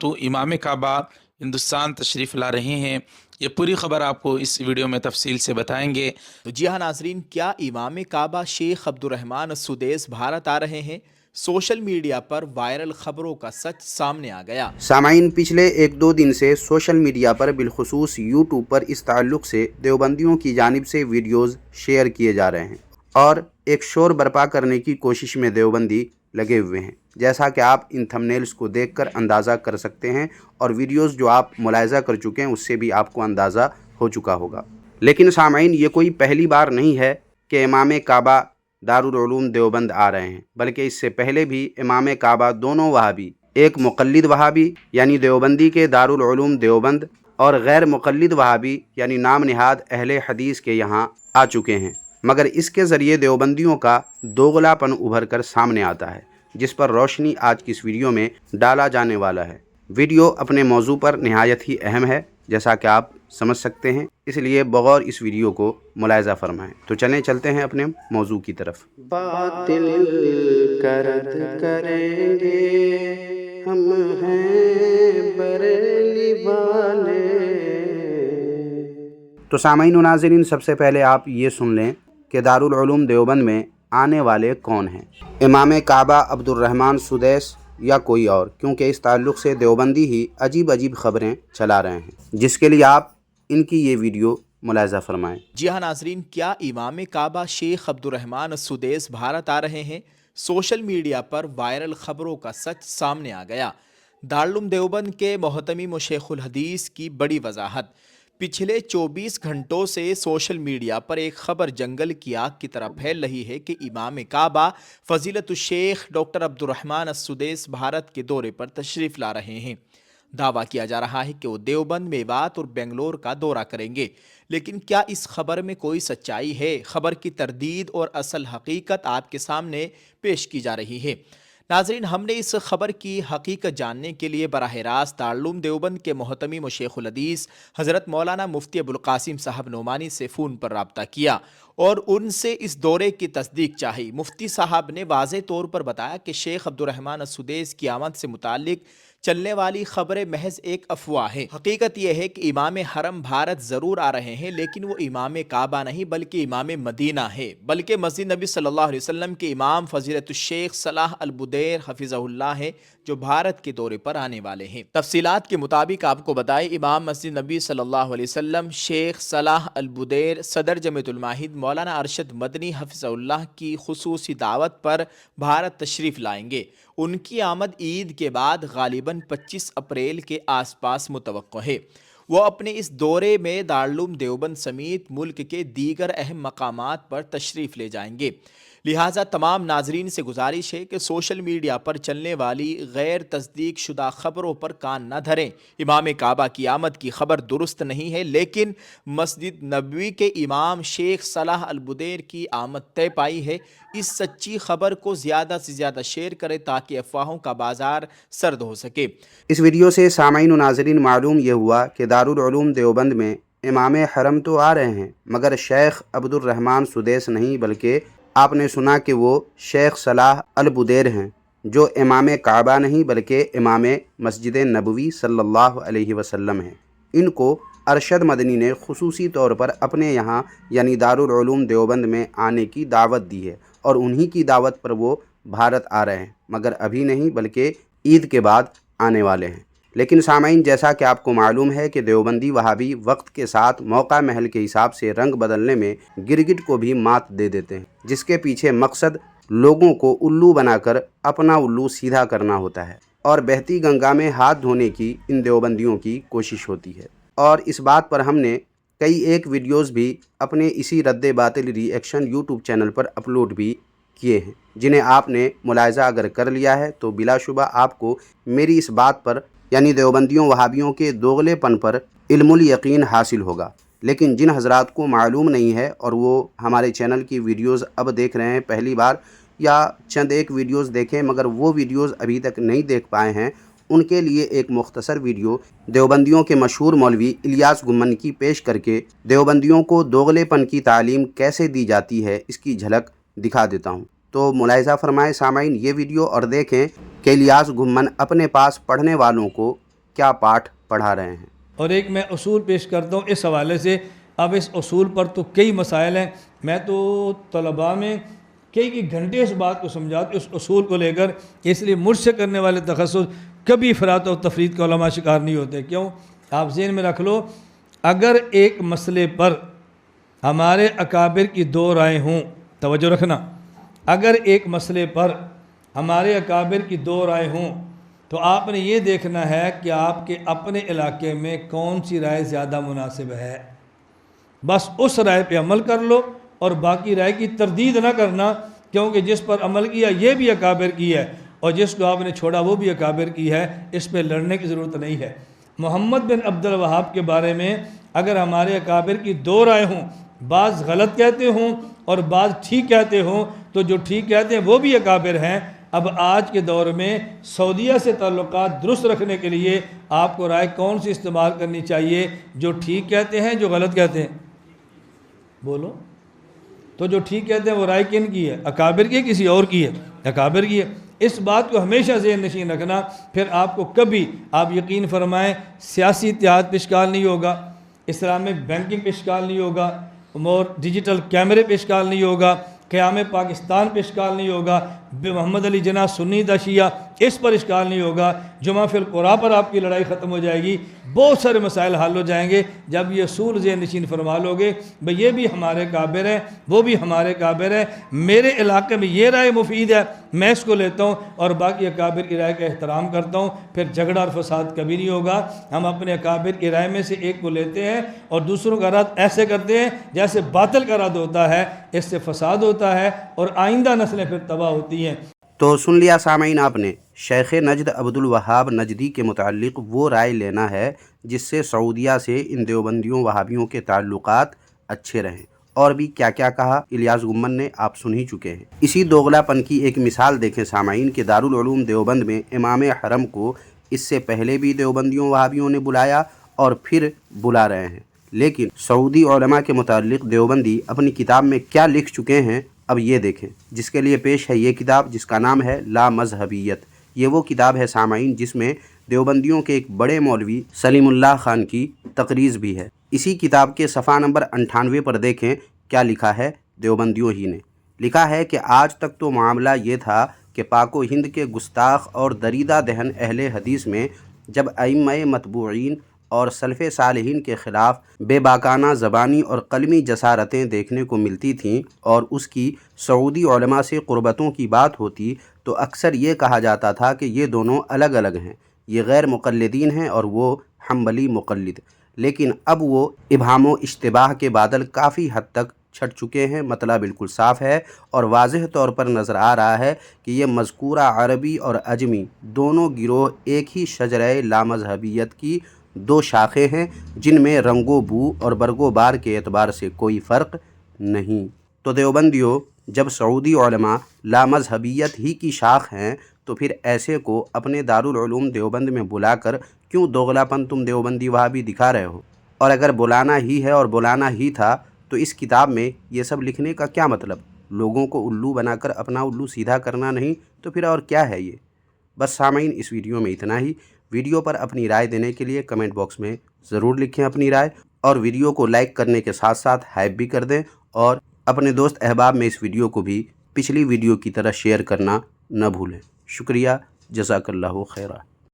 तो इमाम काबा हिंदुस्तान तशरीफ़ ला रहे हैं। ये पूरी ख़बर आपको इस वीडियो में तफसील से बताएंगे। तो जी हाँ नाजरीन, क्या इमाम काबा शेख अब्दुर्रहमान सुदैस भारत आ रहे हैं? सोशल मीडिया पर वायरल खबरों का सच सामने आ गया। सामाइन, पिछले एक दो दिन से सोशल मीडिया पर बिलखुसूस यूट्यूब पर इस ताल्लुक़ से देवबंदियों की जानिब से वीडियोज़ शेयर किए जा रहे हैं और एक शोर बर्पा करने की कोशिश में देवबंदी लगे हुए हैं, जैसा कि आप इन थंबनेल्स को देखकर अंदाज़ा कर सकते हैं और वीडियोज़ जो आप मुलाहिज़ा कर चुके हैं उससे भी आपको अंदाज़ा हो चुका होगा। लेकिन सामाइन, ये कोई पहली बार नहीं है कि इमाम काबा दारुल उलूम देवबंद आ रहे हैं, बल्कि इससे पहले भी इमाम काबा दोनों वहाबी, एक मुक़ल्लिद वहाबी यानी देवबंदी के दारुल उलूम देवबंद और गैर मुक़ल्लिद वहाबी यानी नाम निहाद अहले हदीस के यहाँ आ चुके हैं, मगर इसके ज़रिए देवबंदियों का दोगलापन उभर कर सामने आता है, जिस पर रोशनी आज की इस वीडियो में डाला जाने वाला है। वीडियो अपने मौजू पर निहायत ही अहम है, जैसा कि आप समझ सकते हैं, इसलिए बगौर इस वीडियो को मुलाहिज़ा फरमाएं। तो चलते हैं अपने मौजू की तरफ। बातिल करद करेंगे, हम हैं बरेली वाले। तो सामाईन व नाज़रीन, सबसे पहले आप ये सुन लें कि दारुल उलूम देवबंद में आने वाले कौन हैं, इमाम काबा अब्दुर्रहमान सुदैस या कोई और, क्योंकि इस ताल्लुक़ से देवबंदी ही अजीब अजीब ख़बरें चला रहे हैं, जिसके लिए आप इनकी ये वीडियो मुलाहिज़ा फरमाएं। जी हाँ नाजरीन, क्या इमाम काबा शेख अब्दुर्रहमान सुदैस भारत आ रहे हैं? सोशल मीडिया पर वायरल खबरों का सच सामने आ गया। दारुल देवबंद के मोहतमिम शेखुल हदीस की बड़ी वजाहत। पिछले 24 घंटों से सोशल मीडिया पर एक खबर जंगल की आग की तरह फैल रही है कि इमाम काबा फजीलतुश्शेख डॉक्टर अब्दुर्रहमान सुदैस भारत के दौरे पर तशरीफ़ ला रहे हैं। दावा किया जा रहा है कि वो देवबंद, मेवात और बेंगलोर का दौरा करेंगे, लेकिन क्या इस खबर में कोई सच्चाई है? खबर की तरदीद और असल हकीकत आपके सामने पेश की जा रही है। नाजरीन, हमने इस खबर की हकीकत जानने के लिए बराह रास्त दारुल देवबंद के मोहतमिम व शेखुल हदीस हज़रत मौलाना मुफ्ती अबुल कासिम साहब नोमानी से फ़ोन पर रब्ता किया और उनसे इस दौरे की तस्दीक चाही। मुफ्ती साहब ने वाज़े तौर पर बताया कि शेख अब्दुर्रहमान सुदैस की आमद से मुतालिक चलने वाली खबरें महज एक अफवाह है। हकीकत यह है कि इमाम हरम भारत ज़रूर आ रहे हैं, लेकिन वो इमाम काबा नहीं बल्कि इमाम मदीना है, बल्कि मस्जिद नबी सल्लल्लाहु अलैहि वसल्लम के इमाम फजीलतुश्शेख सलाह अल बुदैर हफिज़हुल्लाह है, जो भारत के दौरे पर आने वाले हैं। तफसीलात के मुताबिक आपको बताएं, इमाम मस्जिद नबी सल्लल्लाहु अलैहि वसल्लम शेख सलाह अल बुदैर सदर जमीयतुल माहिद मौलाना अरशद मदनी हफिज़हुल्लाह की खुसूसी दावत पर भारत तशरीफ़ लाएंगे। उनकी आमद ईद के बाद गालिबन 25 अप्रैल के आसपास मुतवक्को है। वो अपने इस दौरे में दारुल देवबंद समेत मुल्क के दीगर अहम मकामात पर तशरीफ़ ले जाएंगे। लिहाजा तमाम नाजरीन से गुजारिश है कि सोशल मीडिया पर चलने वाली गैर तस्दीक शुदा खबरों पर कान न धरें। इमाम काबा की आमद की खबर दुरुस्त नहीं है, लेकिन मस्जिद नबवी के इमाम शेख सलाह अल बुदैर की आमद तय पाई है। इस सच्ची खबर को ज़्यादा से ज़्यादा शेयर करें ताकि अफवाहों का बाजार सर्द हो सके। इस वीडियो से सामाईन व नाज़रीन मालूम ये हुआ कि दारुल उलूम देवबंद में इमाम हरम तो आ रहे हैं, मगर शेख अब्दुर्रहमान सुदैस नहीं, बल्कि आपने सुना कि वो शेख सलाह अल बुदैर हैं, जो इमाम काबा नहीं बल्कि इमाम मस्जिद नबवी सल्लल्लाहु अलैहि वसल्लम हैं। इनको अरशद मदनी ने खुसूसी तौर पर अपने यहाँ यानी दारुल उलूम देवबंद में आने की दावत दी है और उन्हीं की दावत पर वो भारत आ रहे हैं, मगर अभी नहीं बल्कि ईद के बाद आने वाले हैं। लेकिन सामाईन, जैसा कि आपको मालूम है कि देवबंदी वहाबी वक्त के साथ मौका महल के हिसाब से रंग बदलने में गिरगिट को भी मात दे देते हैं, जिसके पीछे मकसद लोगों को उल्लू बनाकर अपना उल्लू सीधा करना होता है और बहती गंगा में हाथ धोने की इन देवबंदियों की कोशिश होती है। और इस बात पर हमने कई एक वीडियोज़ भी अपने इसी रद्द बातिल रिएक्शन यूट्यूब चैनल पर अपलोड भी किए हैं, जिन्हें आपने मुलाहिज़ा अगर कर लिया है तो बिलाशुबा आपको मेरी इस बात पर यानी देवबंदियों वहाबियों के दोगलेपन पर इल्मुल यकीन हासिल होगा। लेकिन जिन हजरात को मालूम नहीं है और वो हमारे चैनल की वीडियोज़ अब देख रहे हैं पहली बार या चंद एक वीडियोज़ देखें मगर वो वीडियोज़ अभी तक नहीं देख पाए हैं, उनके लिए एक मुख्तसर वीडियो देवबंदियों के मशहूर मौलवी इलियास गुम्मन की पेश करके देवबंदियों को दोगलेपन की तालीम कैसे दी जाती है इसकी झलक दिखा देता हूँ। तो मुलाहिज़ा फरमाएं सामाईन ये वीडियो और देखें कि इलियास गुम्मन अपने पास पढ़ने वालों को क्या पाठ पढ़ा रहे हैं। और एक मैं उसूल पेश करता हूँ इस हवाले से। अब इस उसूल पर तो कई मसाइल हैं, मैं तो तलबा में कई घंटे इस बात को समझाता हूँ इस उसूल को लेकर, इसलिए मुझसे करने वाले तखस्सुस कभी इफरात और तफरीत का उलमा शिकार नहीं होते। क्यों? आप ज़हन में रख लो, अगर एक मसले पर हमारे अकाबिर की दो राय हों, तवज्जो रखना, अगर एक मसले पर हमारे अकाबिर की दो राय हों तो आपने ये देखना है कि आपके अपने इलाके में कौन सी राय ज़्यादा मुनासिब है। बस उस राय पे अमल कर लो और बाकी राय की तरदीद ना करना, क्योंकि जिस पर अमल किया ये भी अकाबिर की है और जिसको आपने छोड़ा वो भी अकाबिर की है। इस पे लड़ने की ज़रूरत नहीं है। मोहम्मद बिन अब्दुल वहाब के बारे में अगर हमारे अकाबिर की दो राय हों, बाज़ गलत कहते हों और बाज़ ठीक कहते हों, तो जो ठीक कहते हैं वो भी अकाबिर हैं। अब आज के दौर में सऊदीया से ताल्लुकात दुरुस्त रखने के लिए आपको राय कौन सी इस्तेमाल करनी चाहिए? जो ठीक कहते हैं, जो गलत कहते हैं? बोलो। तो जो ठीक कहते हैं वो राय किन की है? अकाबिर की, किसी और की है? अकाबिर की है। इस बात को हमेशा ज़हन नशीन रखना, फिर आपको कभी, आप यकीन फरमाएं, सियासी इत्तेहाद पे इश्काल नहीं होगा, इस्लामिक बैंकिंग पे इश्काल नहीं होगा, और डिजिटल कैमरे पे इश्काल नहीं होगा, क़याम पाकिस्तान पे इश्काल नहीं होगा, मोहम्मद अली जिन्नाह सुन्नी दा शिया इस पर इश्काल नहीं होगा, जुमा फिल कुरान पर आपकी लड़ाई ख़त्म हो जाएगी। बहुत सारे मसाइल हल हो जाएंगे जब ये असूल ज़हन नशीन फरमा लोगे, भाई ये भी हमारे काबिर हैं, वो भी हमारे काबिर हैं, मेरे इलाके में ये राय मुफीद है, मैं इसको लेता हूँ और बाकी अकाबिर की राय का एहतराम करता हूँ। फिर झगड़ा और फसाद कभी नहीं होगा। हम अपने अकाबिर की राय में से एक को लेते हैं और दूसरों का रद्द ऐसे करते हैं जैसे बातिल का रद्द होता है, इससे फसाद होता है और आइंदा नस्लें फिर तबाह होती हैं। तो सुन लिया सामीन आपने, शेख नजद अब्दुल वहाब नजदी के मुताल्लिक़ वो राय लेना है जिससे सऊदीया से इन देवबंदियों वहाबियों के ताल्लुकात अच्छे रहें। और भी क्या क्या कहा इलियास गुम्मन ने आप सुन ही चुके हैं। इसी दोगलापन की एक मिसाल देखें सामाईन के दारुल उलूम देवबंद में इमाम हरम को इससे पहले भी देवबंदियों वहाबियों ने बुलाया और फिर बुला रहे हैं, लेकिन सऊदी उलमा के मुताल्लिक़ देवबंदी अपनी किताब में क्या लिख चुके हैं अब ये देखें, जिसके लिए पेश है ये किताब जिसका नाम है ला मज़हबियत। ये वो किताब है सामाईन जिसमें देवबंदियों के एक बड़े मौलवी सलीमुल्लाह खान की तकरीज़ भी है। इसी किताब के सफ़ा नंबर 98 पर देखें क्या लिखा है। देवबंदियों ही ने लिखा है कि आज तक तो मामला ये था कि पाको हिंद के गुस्ताख और दरीदा दहन अहले हदीस में जब अइम्मा मतबूईन और सल्फ़े सालिहीन के ख़िलाफ़ बेबाकाना ज़बानी और कलमी जसारतें देखने को मिलती थीं और उसकी सऊदी उलमा से क़ुरबतों की बात होती तो अक्सर ये कहा जाता था कि ये दोनों अलग अलग हैं, ये गैर मुक़ल्लिदीन हैं और वो हम्बली मुक़ल्लिद। लेकिन अब वो इब्हाम व इश्तिबाह के बादल काफ़ी हद तक छट चुके हैं। मतला बिल्कुल साफ़ है और वाज़ेह तौर पर नज़र आ रहा है कि ये मज़कूरा अरबी और अजमी दोनों गिरोह एक ही शजरे लामज़हबियत की दो शाखें हैं जिनमें रंगो बू और बरगो बार के एतबार से कोई फ़र्क नहीं। तो देवबंदियों, जब सऊदी उलमा लामज़हबियत ही की शाख हैं तो फिर ऐसे को अपने दारुल उलूम देवबंद में बुलाकर क्यों दोगलापन तुम देवबंदी वहाबी दिखा रहे हो? और अगर बुलाना ही है और बुलाना ही था तो इस किताब में ये सब लिखने का क्या मतलब? लोगों को उल्लू बनाकर अपना उल्लू सीधा करना नहीं तो फिर और क्या है ये? बस सामीन, इस वीडियो में इतना ही। वीडियो पर अपनी राय देने के लिए कमेंट बॉक्स में ज़रूर लिखें अपनी राय और वीडियो को लाइक करने के साथ साथ हाइप भी कर दें और अपने दोस्त अहबाब में इस वीडियो को भी पिछली वीडियो की तरह शेयर करना न भूलें। शुक्रिया, जज़ाकल्लाहु खैरा।